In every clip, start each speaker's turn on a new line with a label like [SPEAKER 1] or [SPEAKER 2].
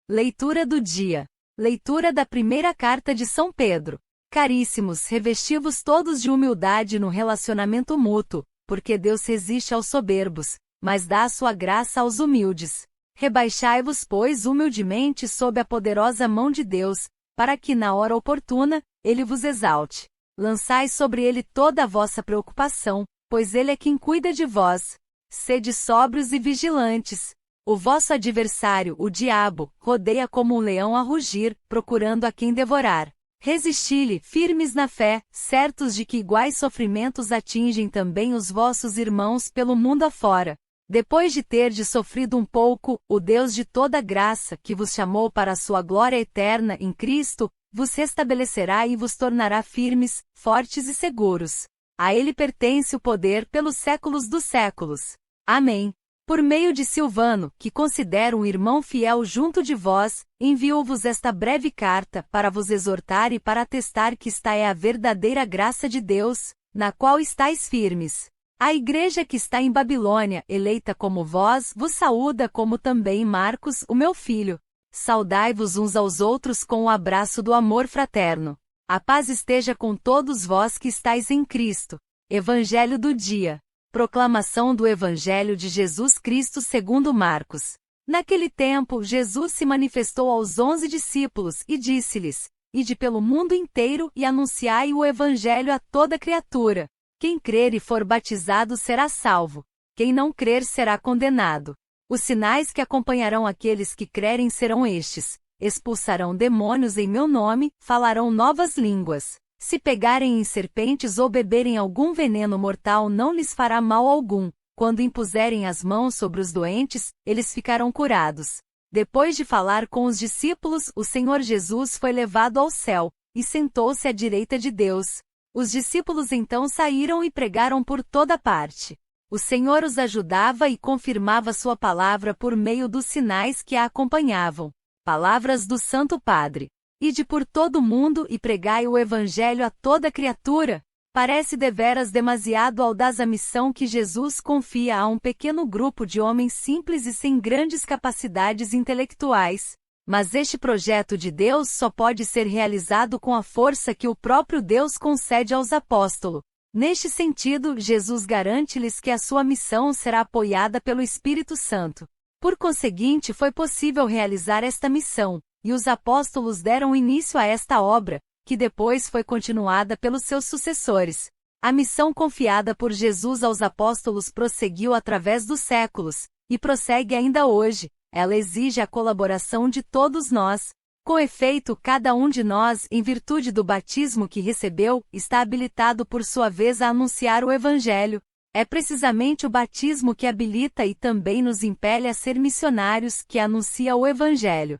[SPEAKER 1] Leitura do dia. Leitura da primeira carta de São Pedro. Caríssimos, revesti-vos todos de humildade no relacionamento mútuo, porque Deus resiste aos soberbos, mas dá a sua graça aos humildes. Rebaixai-vos, pois, humildemente sob a poderosa mão de Deus, para que, na hora oportuna, Ele vos exalte. Lançai sobre Ele toda a vossa preocupação, pois Ele é quem cuida de vós. Sede sóbrios e vigilantes. O vosso adversário, o diabo, rodeia como um leão a rugir, procurando a quem devorar. Resisti-lhe, firmes na fé, certos de que iguais sofrimentos atingem também os vossos irmãos pelo mundo afora. Depois de terdes sofrido um pouco, o Deus de toda graça, que vos chamou para a sua glória eterna em Cristo, vos restabelecerá e vos tornará firmes, fortes e seguros. A Ele pertence o poder pelos séculos dos séculos. Amém. Por meio de Silvano, que considero um irmão fiel junto de vós, envio-vos esta breve carta para vos exortar e para atestar que esta é a verdadeira graça de Deus, na qual estáis firmes. A igreja que está em Babilônia, eleita como vós, vos saúda, como também Marcos, o meu filho. Saudai-vos uns aos outros com o abraço do amor fraterno. A paz esteja com todos vós que estáis em Cristo. Evangelho do dia. Proclamação do Evangelho de Jesus Cristo segundo Marcos. Naquele tempo, Jesus se manifestou aos 11 discípulos e disse-lhes: Ide pelo mundo inteiro e anunciai o Evangelho a toda criatura. Quem crer e for batizado será salvo. Quem não crer será condenado. Os sinais que acompanharão aqueles que crerem serão estes: expulsarão demônios em meu nome, falarão novas línguas. Se pegarem em serpentes ou beberem algum veneno mortal não lhes fará mal algum. Quando impuserem as mãos sobre os doentes, eles ficarão curados. Depois de falar com os discípulos, o Senhor Jesus foi levado ao céu, e sentou-se à direita de Deus. Os discípulos então saíram e pregaram por toda parte. O Senhor os ajudava e confirmava sua palavra por meio dos sinais que a acompanhavam. Palavras do Santo Padre. Ide por todo o mundo e pregai o Evangelho a toda criatura. Parece deveras demasiado audaz a missão que Jesus confia a um pequeno grupo de homens simples e sem grandes capacidades intelectuais. Mas este projeto de Deus só pode ser realizado com a força que o próprio Deus concede aos apóstolos. Neste sentido, Jesus garante-lhes que a sua missão será apoiada pelo Espírito Santo. Por conseguinte, foi possível realizar esta missão. E os apóstolos deram início a esta obra, que depois foi continuada pelos seus sucessores. A missão confiada por Jesus aos apóstolos prosseguiu através dos séculos, e prossegue ainda hoje. Ela exige a colaboração de todos nós. Com efeito, cada um de nós, em virtude do batismo que recebeu, está habilitado por sua vez a anunciar o Evangelho. É precisamente o batismo que habilita e também nos impele a ser missionários que anuncia o Evangelho.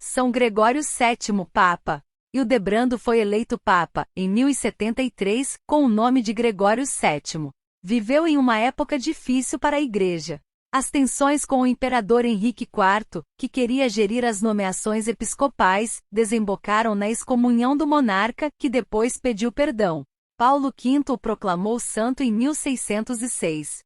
[SPEAKER 1] São Gregório VII, Papa. Hildebrando foi eleito Papa, em 1073, com o nome de Gregório VII. Viveu em uma época difícil para a Igreja. As tensões com o imperador Henrique IV, que queria gerir as nomeações episcopais, desembocaram na excomunhão do monarca, que depois pediu perdão. Paulo V o proclamou santo em 1606.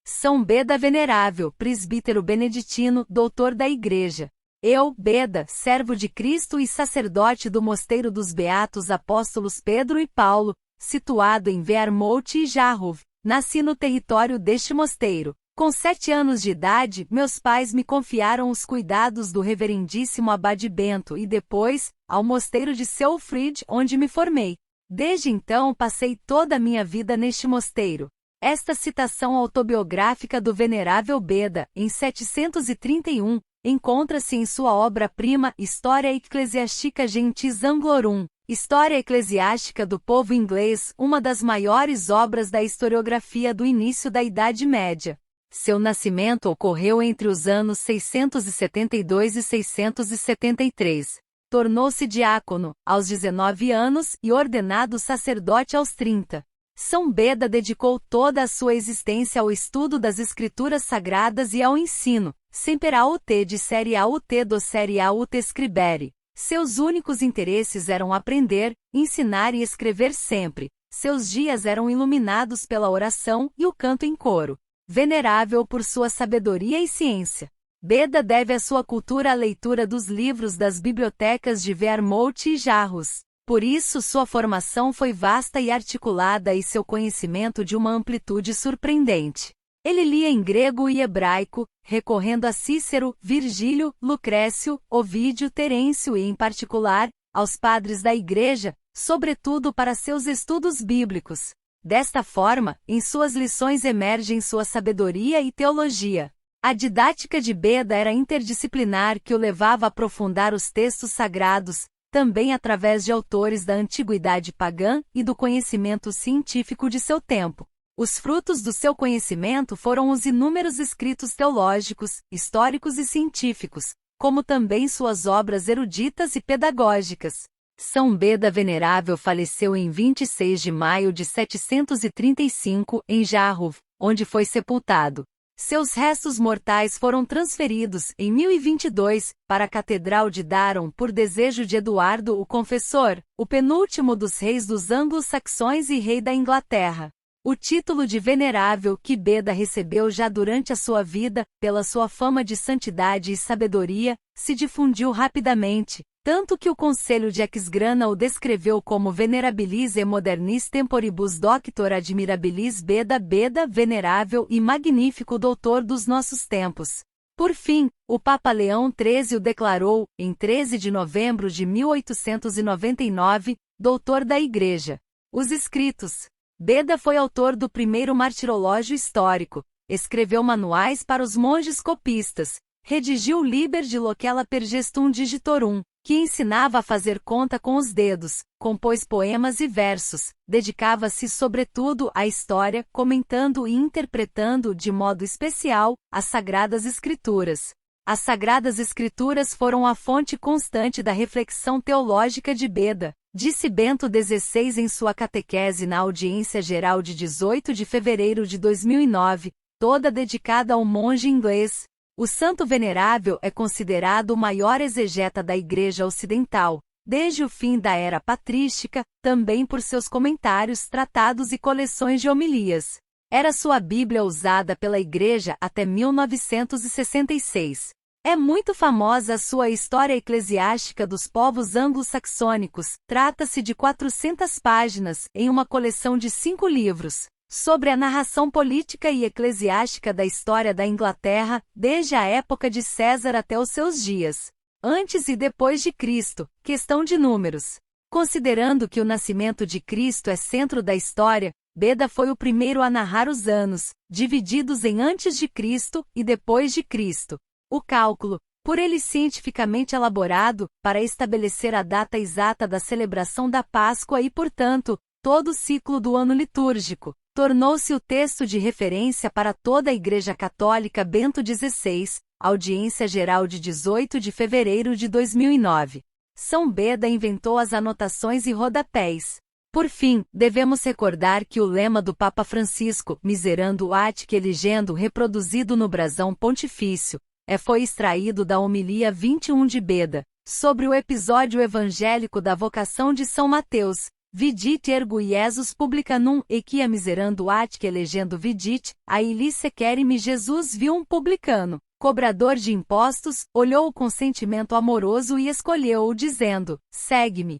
[SPEAKER 1] São Beda Venerável, presbítero beneditino, doutor da Igreja. Eu, Beda, servo de Cristo e sacerdote do Mosteiro dos Beatos Apóstolos Pedro e Paulo, situado em Wearmouth e Jarrov, nasci no território deste mosteiro. Com 7 anos de idade, meus pais me confiaram os cuidados do reverendíssimo Abade Bento e depois, ao mosteiro de Seulfried, onde me formei. Desde então passei toda a minha vida neste mosteiro. Esta citação autobiográfica do venerável Beda, em 731, encontra-se em sua obra-prima Historia Ecclesiastica Gentis Anglorum, História Eclesiástica do Povo Inglês, uma das maiores obras da historiografia do início da Idade Média. Seu nascimento ocorreu entre os anos 672 e 673. Tornou-se diácono, aos 19 anos, e ordenado sacerdote aos 30. São Beda dedicou toda a sua existência ao estudo das Escrituras Sagradas e ao ensino, semper aut dicere aut docere aut scribere. Seus únicos interesses eram aprender, ensinar e escrever sempre. Seus dias eram iluminados pela oração e o canto em coro. Venerável por sua sabedoria e ciência. Beda deve a sua cultura à leitura dos livros das bibliotecas de Wehrmacht e Jarros. Por isso sua formação foi vasta e articulada e seu conhecimento de uma amplitude surpreendente. Ele lia em grego e hebraico, recorrendo a Cícero, Virgílio, Lucrécio, Ovídio, Terêncio e, em particular, aos padres da Igreja, sobretudo para seus estudos bíblicos. Desta forma, em suas lições emergem sua sabedoria e teologia. A didática de Beda era interdisciplinar que o levava a aprofundar os textos sagrados, também através de autores da antiguidade pagã e do conhecimento científico de seu tempo. Os frutos do seu conhecimento foram os inúmeros escritos teológicos, históricos e científicos, como também suas obras eruditas e pedagógicas. São Beda Venerável faleceu em 26 de maio de 735, em Jarrov, onde foi sepultado. Seus restos mortais foram transferidos, em 1022, para a Catedral de Daron por desejo de Eduardo o Confessor, o penúltimo dos reis dos anglo-saxões e rei da Inglaterra. O título de venerável que Beda recebeu já durante a sua vida, pela sua fama de santidade e sabedoria, se difundiu rapidamente, tanto que o Conselho de Aquisgrana o descreveu como Venerabilis e Modernis Temporibus Doctor Admirabilis Beda Venerável e Magnífico Doutor dos nossos tempos. Por fim, o Papa Leão XIII o declarou, em 13 de novembro de 1899, Doutor da Igreja. Os escritos. Beda foi autor do primeiro martirológio histórico, escreveu manuais para os monges copistas, redigiu o Liber de Loquela per Gestum Digitorum, que ensinava a fazer conta com os dedos, compôs poemas e versos, dedicava-se sobretudo à história, comentando e interpretando de modo especial as Sagradas Escrituras. As Sagradas Escrituras foram a fonte constante da reflexão teológica de Beda, disse Bento XVI em sua catequese na audiência geral de 18 de fevereiro de 2009, toda dedicada ao monge inglês. O santo venerável é considerado o maior exegeta da Igreja Ocidental, desde o fim da era patrística, também por seus comentários, tratados e coleções de homilias. Era sua Bíblia usada pela Igreja até 1966. É muito famosa a sua História Eclesiástica dos Povos Anglo-Saxônicos, trata-se de 400 páginas, em uma coleção de 5 livros, sobre a narração política e eclesiástica da história da Inglaterra, desde a época de César até os seus dias. Antes e depois de Cristo, questão de números. Considerando que o nascimento de Cristo é centro da história, Beda foi o primeiro a narrar os anos, divididos em antes de Cristo e depois de Cristo. O cálculo, por ele cientificamente elaborado, para estabelecer a data exata da celebração da Páscoa e, portanto, todo o ciclo do ano litúrgico, tornou-se o texto de referência para toda a Igreja Católica. Bento XVI, audiência geral de 18 de fevereiro de 2009. São Beda inventou as anotações e rodapés. Por fim, devemos recordar que o lema do Papa Francisco, Miserando Atque Eligendo, reproduzido no brasão pontifício, foi extraído da homilia 21 de Beda, sobre o episódio evangélico da vocação de São Mateus, Vidit ergo Iesus publicanum, equia miserando atque elegendo vidit, aili sequerime. Jesus viu um publicano, cobrador de impostos, olhou-o com sentimento amoroso e escolheu-o dizendo, segue-me.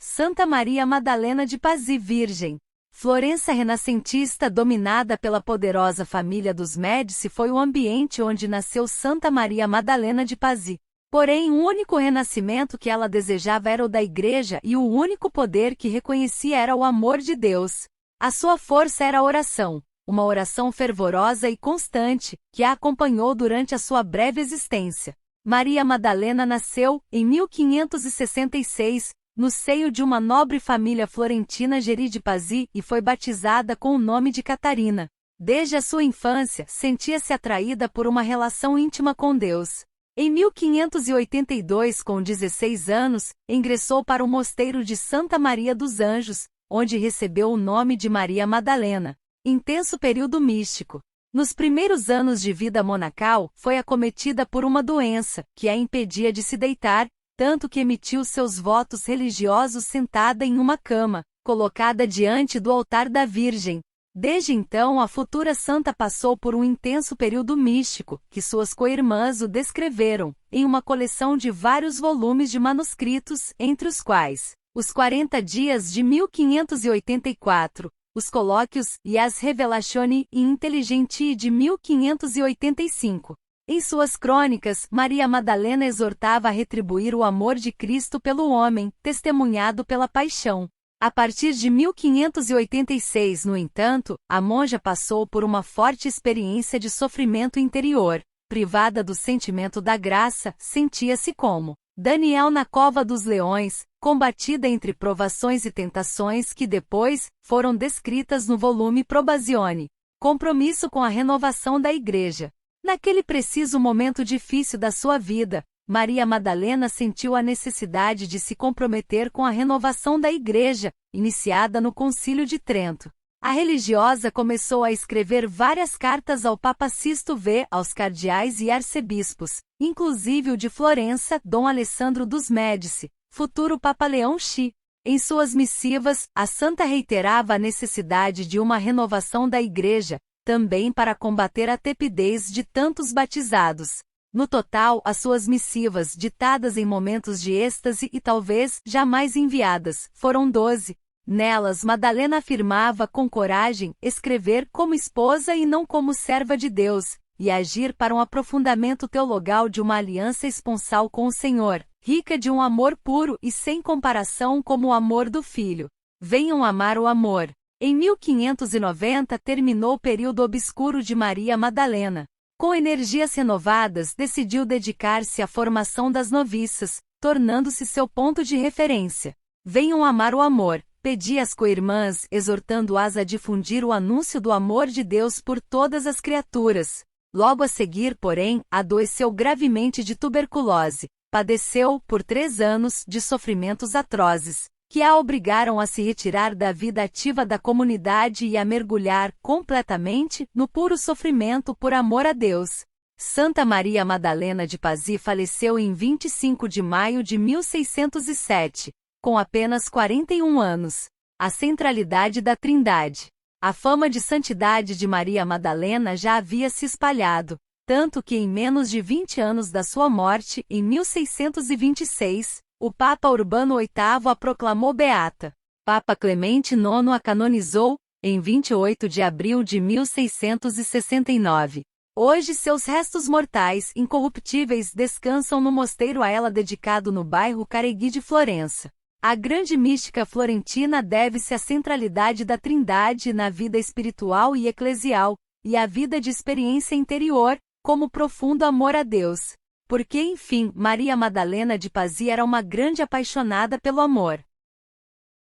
[SPEAKER 1] Santa Maria Madalena de Pazzi, Virgem. Florença renascentista dominada pela poderosa família dos Médici foi o ambiente onde nasceu Santa Maria Madalena de Pazzi. Porém, o único renascimento que ela desejava era o da Igreja e o único poder que reconhecia era o amor de Deus. A sua força era a oração, uma oração fervorosa e constante, que a acompanhou durante a sua breve existência. Maria Madalena nasceu, em 1566, no seio de uma nobre família florentina Geri de Pazzi e foi batizada com o nome de Catarina. Desde a sua infância, sentia-se atraída por uma relação íntima com Deus. Em 1582, com 16 anos, ingressou para o mosteiro de Santa Maria dos Anjos, onde recebeu o nome de Maria Madalena. Intenso período místico. Nos primeiros anos de vida monacal, foi acometida por uma doença, que a impedia de se deitar, tanto que emitiu seus votos religiosos sentada em uma cama, colocada diante do altar da Virgem. Desde então, a futura santa passou por um intenso período místico, que suas co-irmãs o descreveram, em uma coleção de vários volumes de manuscritos, entre os quais os 40 dias de 1584, os colóquios e as Revelationi Intelligenti de 1585. Em suas crônicas, Maria Madalena exortava a retribuir o amor de Cristo pelo homem, testemunhado pela paixão. A partir de 1586, no entanto, a monja passou por uma forte experiência de sofrimento interior. Privada do sentimento da graça, sentia-se como Daniel na cova dos leões, combatida entre provações e tentações que depois foram descritas no volume Probazione. Compromisso com a renovação da Igreja. Naquele preciso momento difícil da sua vida, Maria Madalena sentiu a necessidade de se comprometer com a renovação da Igreja, iniciada no Concílio de Trento. A religiosa começou a escrever várias cartas ao Papa Sisto V, aos cardeais e arcebispos, inclusive o de Florença, Dom Alessandro dos Médici, futuro Papa Leão X. Em suas missivas, a santa reiterava a necessidade de uma renovação da Igreja, também para combater a tepidez de tantos batizados. No total, as suas missivas, ditadas em momentos de êxtase e talvez jamais enviadas, foram 12. Nelas, Madalena afirmava com coragem escrever como esposa e não como serva de Deus, e agir para um aprofundamento teologal de uma aliança esponsal com o Senhor, rica de um amor puro e sem comparação como o amor do Filho. Venham amar o amor. Em 1590 terminou o período obscuro de Maria Madalena. Com energias renovadas, decidiu dedicar-se à formação das noviças, tornando-se seu ponto de referência. Venham amar o amor. Pedia às co-irmãs, exortando-as a difundir o anúncio do amor de Deus por todas as criaturas. Logo a seguir, porém, adoeceu gravemente de tuberculose. Padeceu, por 3 anos, de sofrimentos atrozes, que a obrigaram a se retirar da vida ativa da comunidade e a mergulhar completamente no puro sofrimento por amor a Deus. Santa Maria Madalena de Pazzi faleceu em 25 de maio de 1607. Com apenas 41 anos. A centralidade da Trindade. A fama de santidade de Maria Madalena já havia se espalhado, tanto que em menos de 20 anos da sua morte, em 1626, o Papa Urbano VIII a proclamou beata. Papa Clemente IX a canonizou, em 28 de abril de 1669. Hoje seus restos mortais, incorruptíveis, descansam no mosteiro a ela dedicado no bairro Caregui de Florença. A grande mística florentina deve-se à centralidade da Trindade na vida espiritual e eclesial, e à vida de experiência interior, como profundo amor a Deus. Porque, enfim, Maria Madalena de Pazzi era uma grande apaixonada pelo amor.